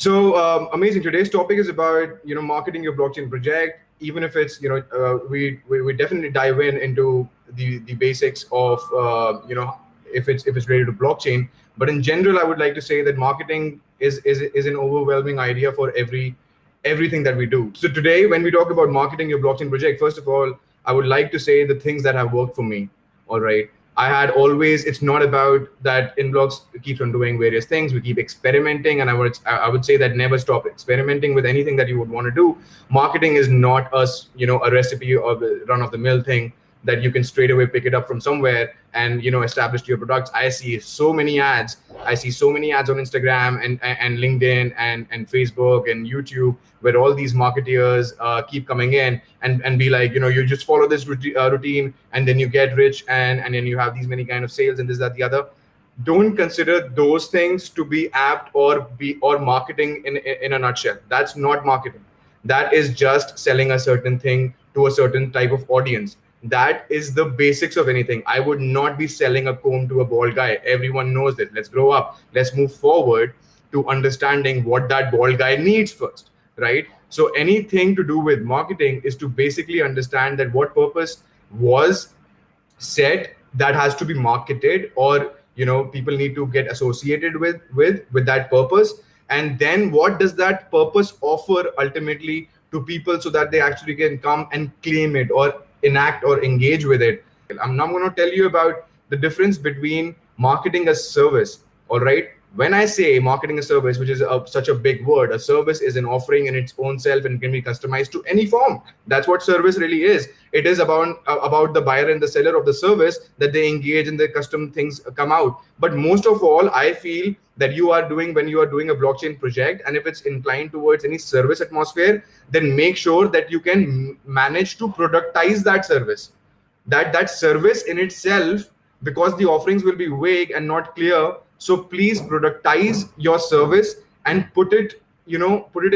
So amazing. Today's topic is about marketing your blockchain project. Even if it's we definitely dive into the basics of if it's related to blockchain. But in general, I would like to say that marketing is an overwhelming idea for everything that we do. So today, when we talk about marketing your blockchain project, first of all, I would like to say the things that have worked for me. All right. I had always, it's not about that Inblox keeps on doing various things. We keep experimenting. And I would say that never stop experimenting with anything that you would want to do. Marketing is not a recipe or the run of the mill thing that you can straight away pick it up from somewhere and establish your products. I see so many ads. I see so many ads on Instagram and LinkedIn and Facebook and YouTube, where all these marketeers keep coming in and be like, you just follow this routine and then you get rich and then you have these many kind of sales and this, that, the other. Don't consider those things to be apt or marketing in a nutshell. That's not marketing. That is just selling a certain thing to a certain type of audience. That is the basics of anything. I would not be selling a comb to a bald guy. Everyone knows this. Let's grow up. Let's move forward to understanding what that bald guy needs first, right? So anything to do with marketing is to basically understand that what purpose was set that has to be marketed, or people need to get associated with that purpose. And then what does that purpose offer ultimately to people so that they actually can come and claim it or enact or engage with it. I'm not going to tell you about the difference between marketing a service. All right. When I say marketing a service, which is such a big word, a service is an offering in its own self and can be customized to any form. That's what service really is. It is about the buyer and the seller of the service, that they engage and the custom things come out. But most of all, I feel that you are doing when you are doing a blockchain project, and if it's inclined towards any service atmosphere, then make sure that you can manage to productize that service. That service in itself, because the offerings will be vague and not clear. So please productize your service and put it in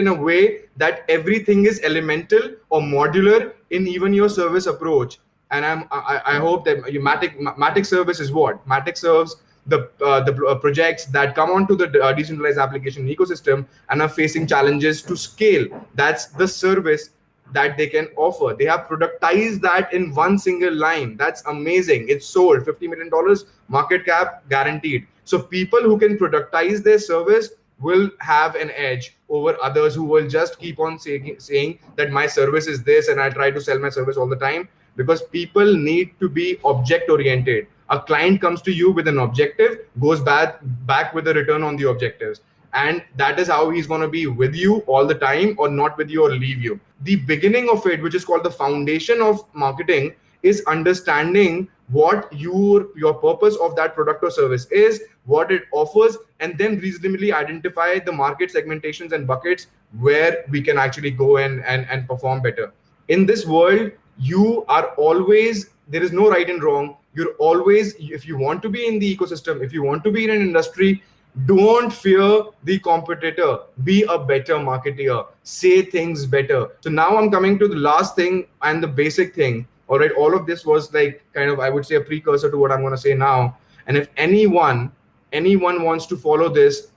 a way that everything is elemental or modular in even your service approach. And I hope that Matic service is what Matic serves the projects that come onto the decentralized application ecosystem and are facing challenges to scale. That's the service that they can offer. They have productized that in one single line. That's amazing. It's sold $50 million market cap guaranteed. So people who can productize their service will have an edge over others who will just keep on saying that my service is this and I try to sell my service all the time, because people need to be object oriented. A client comes to you with an objective, goes back with a return on the objectives. And that is how he's going to be with you all the time, or not with you or leave you. The beginning of it, which is called the foundation of marketing, is understanding what your purpose of that product or service is, what it offers, and then reasonably identify the market segmentations and buckets where we can actually go and perform better. In this world, you are always, there is no right and wrong. You're always, if you want to be in the ecosystem, if you want to be in an industry, don't fear the competitor. Be a better marketeer. Say things better. So now I'm coming to the last thing and the basic thing. All right. All of this was like kind of, I would say, a precursor to what I'm going to say now. And if anyone wants to follow this,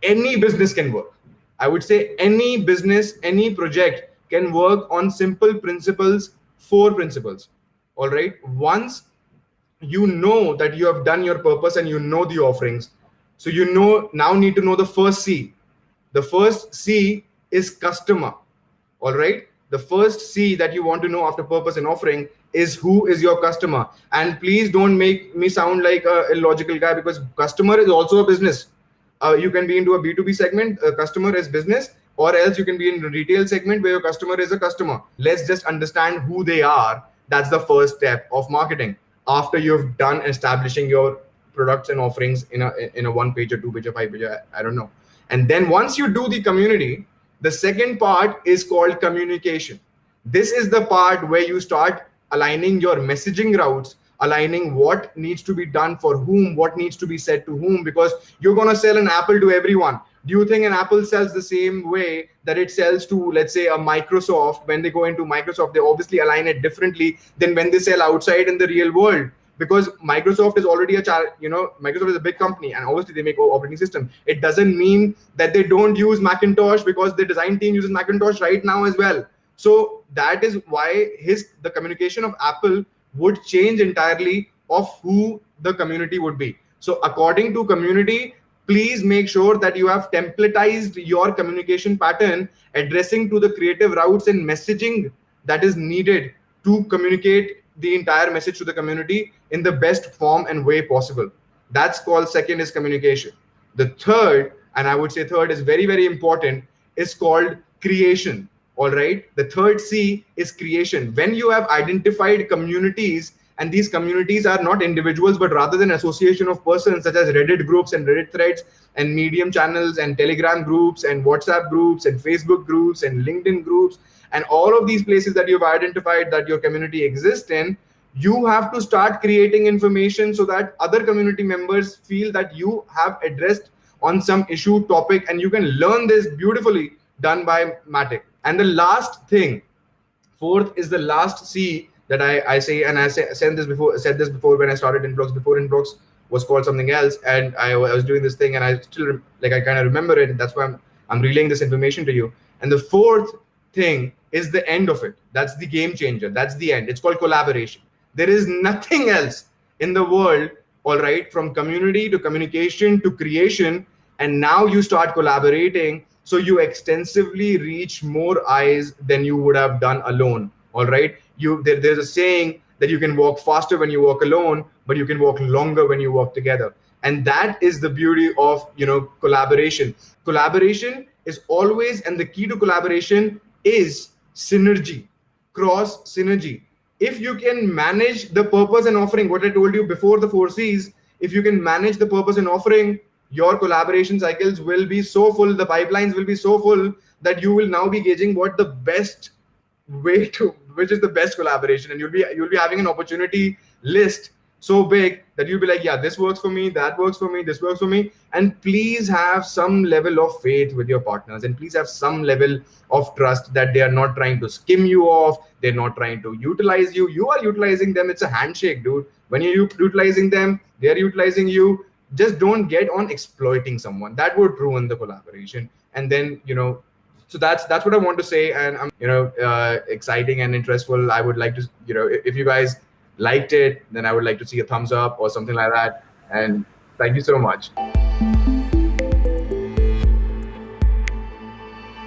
any business can work. I would say any business, any project can work on simple principles, 4 principles. All right. Once you know that you have done your purpose and you know the offerings, so now need to know the first C. The first C is customer. All right. The first C that you want to know after purpose and offering is who is your customer. And please don't make me sound like a illogical guy, because customer is also a business. You can be into a B2B segment, a customer is business, or else you can be in the retail segment where your customer is a customer. Let's just understand who they are. That's the first step of marketing. After you've done establishing your products and offerings in a 1 page or 2 page or 5 page, I don't know. And then once you do the community, the second part is called communication. This is the part where you start aligning your messaging routes, aligning what needs to be done for whom, what needs to be said to whom, because you're going to sell an Apple to everyone. Do you think an Apple sells the same way that it sells to, let's say, a Microsoft? When they go into Microsoft, they obviously align it differently than when they sell outside in the real world. because Microsoft is already Microsoft is a big company, and obviously they make operating system. It doesn't mean that they don't use Macintosh, because the design team uses Macintosh right now as well. So that is why the communication of Apple would change entirely of who the community would be. So according to community, please make sure that you have templatized your communication pattern, addressing to the creative routes and messaging that is needed to communicate the entire message to the community in the best form and way possible. That's called, second is communication. The third, and I would say third is very, very important, is called creation. All right. The third C is creation. When you have identified communities, and these communities are not individuals, but rather an association of persons, such as Reddit groups and Reddit threads and Medium channels and Telegram groups and WhatsApp groups and Facebook groups and LinkedIn groups, and all of these places that you've identified that your community exists in, you have to start creating information so that other community members feel that you have addressed on some issue topic, and you can learn this beautifully done by Matic. And the last thing, fourth, is the last C that I say, and I said this before when I started Inblox. Before Inblox was called something else, and I was doing this thing, and I still I kind of remember it, and that's why I'm relaying this information to you. And the fourth thing is the end of it. That's the game changer. That's the end. It's called collaboration. There is nothing else in the world, all right, from community to communication to creation, and now you start collaborating, so you extensively reach more eyes than you would have done alone. All right. There's a saying that you can walk faster when you walk alone, but you can walk longer when you walk together. And that is the beauty of collaboration. Collaboration is always, and the key to collaboration is synergy, cross synergy. If you can manage the purpose and offering, what I told you before, the 4 C's, if you can manage the purpose and offering, your collaboration cycles will be so full, the pipelines will be so full, that you will now be gauging what the best way to, which is the best collaboration, and you'll be having an opportunity list so big that you'll be like, yeah, this works for me, that works for me, this works for me. And please have some level of faith with your partners, and please have some level of trust that they are not trying to skim you off, they're not trying to utilize you. You are utilizing them. It's a handshake, dude. When you're utilizing them, they're utilizing you. Just don't get on exploiting someone. That would ruin the collaboration. And then so that's what I want to say. And I'm exciting and interestful. I would like to if you guys liked it, then I would like to see a thumbs up or something like that. And thank you so much.